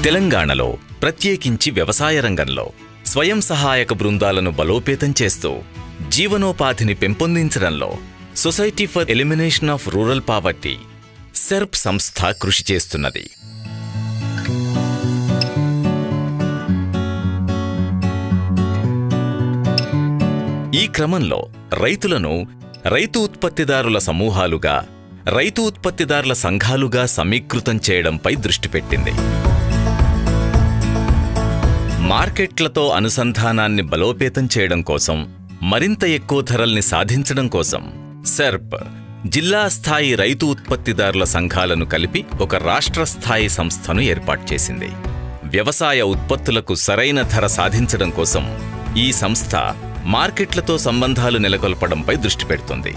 తెలంగాణలో ప్రత్యేకించి వ్యవసాయ రంగంలో స్వయం సహాయక బృందాలను బలోపేతం చేస్తూ జీవనోపాధిని పెంపొందించడంలో society for elimination of rural poverty SERP సంస్థ కృషి చేస్తున్నది. ఈ క్రమంలో రైతులను రైతు ఉత్పత్తిదారుల సమూహాలుగా, రైతు ఉత్పత్తిదారుల సంఘాలుగా సమీకృతం చేయడంపై దృష్టి పెట్టింది. మార్కెట్లతో అనుసంధానాన్ని బలోపేతం చేయడం కోసం, మరింత ఎక్కువ ధరల్ని సాధించడం కోసం సెర్ప్ జిల్లా స్థాయి రైతు ఉత్పత్తిదారుల సంఘాలను కలిపి ఒక రాష్ట్ర స్థాయి సంస్థను ఏర్పాటు చేసింది. వ్యవసాయ ఉత్పత్తులకు సరైన ధర సాధించడం కోసం ఈ సంస్థ మార్కెట్లతో సంబంధాలు నెలకొల్పడంపై దృష్టి పెడుతుంది.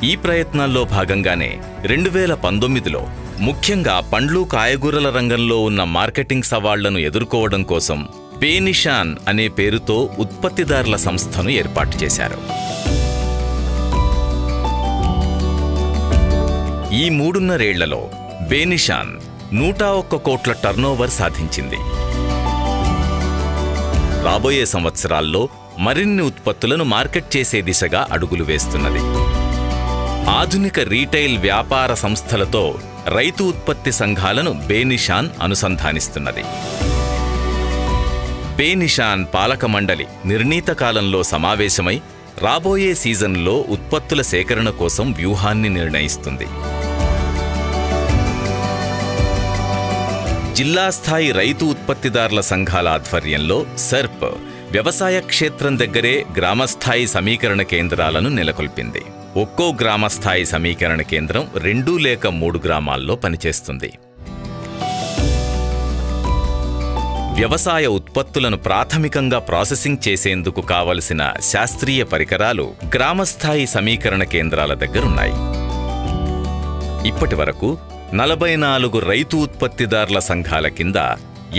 ఈ ప్రయత్నాల్లో భాగంగానే 2019లో ముఖ్యంగా పండ్లు కాయగూరల రంగంలో ఉన్న మార్కెటింగ్ సవాళ్లను ఎదుర్కోవడం కోసం బేనిషాన్ అనే పేరుతో ఉత్పత్తిదారుల సంస్థను ఏర్పాటు చేశారు. ఈ 3.5 ఏళ్లలో బేనిషాన్ 101 కోట్ల టర్నోవర్ సాధించింది. రాబోయే సంవత్సరాల్లో మరిన్ని ఉత్పత్తులను మార్కెట్ చేసే దిశగా అడుగులు వేస్తున్నది. ఆధునిక రీటైల్ వ్యాపార సంస్థలతో రైతు ఉత్పత్తి సంఘాలను బేనిషాన్ అనుసంధానిస్తున్నది. బేనిషాన్ పాలక మండలి నిర్ణీత కాలంలో సమావేశమై రాబోయే సీజన్లో ఉత్పత్తుల సేకరణ కోసం వ్యూహాన్ని నిర్ణయిస్తుంది. జిల్లా స్థాయి రైతు ఉత్పత్తిదారుల సంఘాల ఆధ్వర్యంలో సెర్ప్ వ్యవసాయ క్షేత్రం దగ్గరే గ్రామస్థాయి సమీకరణ కేంద్రాలను నెలకొల్పింది. ఒక్కో గ్రామస్థాయి సమీకరణ కేంద్రం 2 లేక 3 గ్రామాల్లో పనిచేస్తుంది. వ్యవసాయ ఉత్పత్తులను ప్రాథమికంగా ప్రాసెసింగ్ చేసేందుకు కావలసిన శాస్త్రీయ పరికరాలు గ్రామస్థాయి సమీకరణ కేంద్రాల దగ్గరున్నాయి. ఇప్పటి వరకు 44 రైతు ఉత్పత్తిదారుల సంఘాల కింద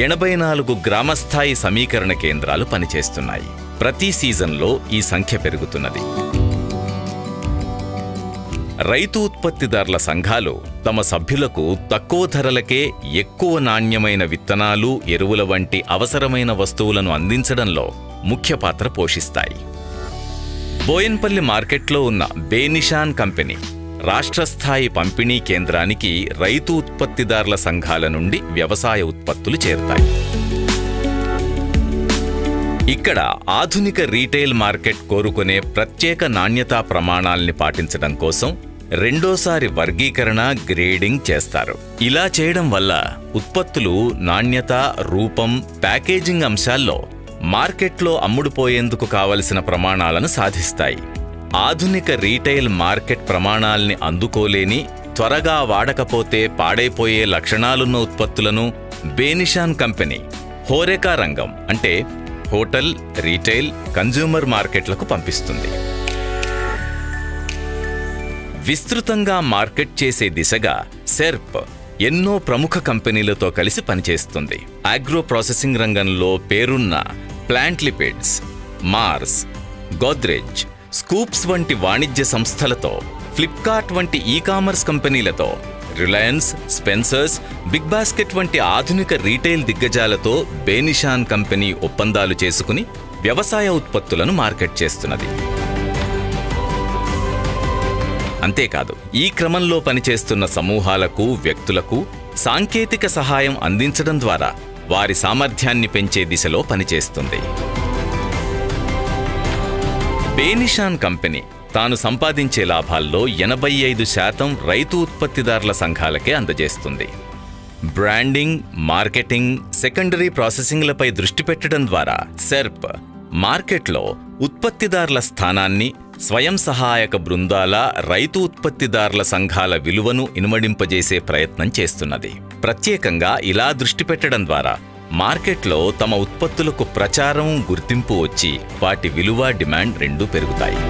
84 గ్రామస్థాయి సమీకరణ కేంద్రాలు పనిచేస్తున్నాయి. ప్రతి సీజన్లో ఈ సంఖ్య పెరుగుతున్నది. రైతు ఉత్పత్తిదారుల సంఘాలు తమ సభ్యులకు తక్కువ ధరలకే ఎక్కువ నాణ్యమైన విత్తనాలు, ఎరువుల వంటి అవసరమైన వస్తువులను అందించడంలో ముఖ్య పాత్ర పోషిస్తాయి. బోయన్పల్లి మార్కెట్లో ఉన్న బేనిషాన్ కంపెనీ రాష్ట్ర స్థాయి పంపిణీ కేంద్రానికి రైతు ఉత్పత్తిదారుల సంఘాల నుండి వ్యవసాయ ఉత్పత్తులు చేరుతాయి. ఇక్కడ ఆధునిక రీటైల్ మార్కెట్ కోరుకునే ప్రత్యేక నాణ్యతా ప్రమాణాల్ని పాటించడం కోసం రెండోసారి వర్గీకరణ, గ్రేడింగ్ చేస్తారు. ఇలా చేయడం వల్ల ఉత్పత్తులు నాణ్యత, రూపం, ప్యాకేజింగ్ అంశాల్లో మార్కెట్లో అమ్ముడుపోయేందుకు కావలసిన ప్రమాణాలను సాధిస్తాయి. ఆధునిక రీటైల్ మార్కెట్ ప్రమాణాల్ని అందుకోలేని, త్వరగా వాడకపోతే పాడైపోయే లక్షణాలున్న ఉత్పత్తులను బేనిషాన్ కంపెనీ హోరెకా రంగం అంటే హోటల్, రీటైల్, కన్జ్యూమర్ మార్కెట్లకు పంపిస్తుంది. విస్తృతంగా మార్కెట్ చేసే దిశగా సెర్ప్ ఎన్నో ప్రముఖ కంపెనీలతో కలిసి పనిచేస్తుంది. ఆగ్రో ప్రాసెసింగ్ రంగంలో పేరున్న plant lipids, Mars, Godrej, Scoops వంటి వాణిజ్య సంస్థలతో, ఫ్లిప్కార్ట్ వంటి ఈ-కామర్స్ కంపెనీలతో, రిలయన్స్, స్పెన్సర్స్, బిగ్ బాస్కెట్ వంటి ఆధునిక రీటైల్ దిగ్గజాలతో బేనిషాన్ కంపెనీ ఒప్పందాలు చేసుకుని వ్యవసాయ ఉత్పత్తులను మార్కెట్ చేస్తున్నది. అంతేకాదు, ఈ క్రమంలో పనిచేస్తున్న సమూహాలకు, వ్యక్తులకు సాంకేతిక సహాయం అందించడం ద్వారా వారి సామర్థ్యాన్ని పెంచే దిశలో పనిచేస్తుంది. బేనిషాన్ కంపెనీ తాను సంపాదించే లాభాల్లో 85% రైతు ఉత్పత్తిదారుల సంఘాలకే అందజేస్తుంది. బ్రాండింగ్, మార్కెటింగ్, సెకండరీ ప్రాసెసింగ్లపై దృష్టి పెట్టడం ద్వారా సెర్ప్ మార్కెట్లో ఉత్పత్తిదారుల స్థానాన్ని, స్వయం సహాయక బృందాల, రైతు ఉత్పత్తిదారుల సంఘాల విలువను ఇనుమడింపజేసే ప్రయత్నం చేస్తున్నది. ప్రత్యేకంగా ఇలా దృష్టి పెట్టడం ద్వారా మార్కెట్లో తమ ఉత్పత్తులకు ప్రచారం, గుర్తింపు వచ్చి వాటి విలువ, డిమాండ్ రెండూ పెరుగుతాయి.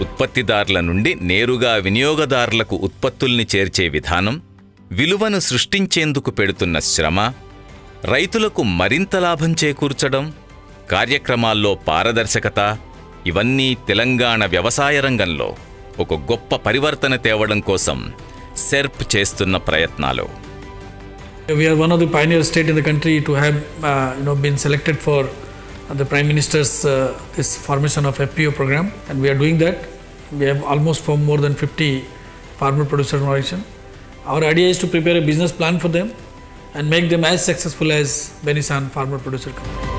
ఉత్పత్తిదారుల నుండి నేరుగా వినియోగదారులకు ఉత్పత్తుల్ని చేర్చే విధానం, విలువను సృష్టించేందుకు పెడుతున్న శ్రమ, రైతులకు మరింత లాభం చేకూర్చడం, కార్యక్రమాల్లో పారదర్శకత ఇవన్నీ తెలంగాణ వ్యవసాయ రంగంలో ఒక గొప్ప పరివర్తన తేవడం కోసం సెర్ప్ చేస్తున్న ప్రయత్నాలు. We are one of the pioneer state in the country to have been selected for the Prime Minister's this formation of FPO program, and we are doing that. We have almost formed more than 50 farmer producer organizations. Our idea is to prepare a business plan for them and make them as successful as Benissan Farmer Producer Company.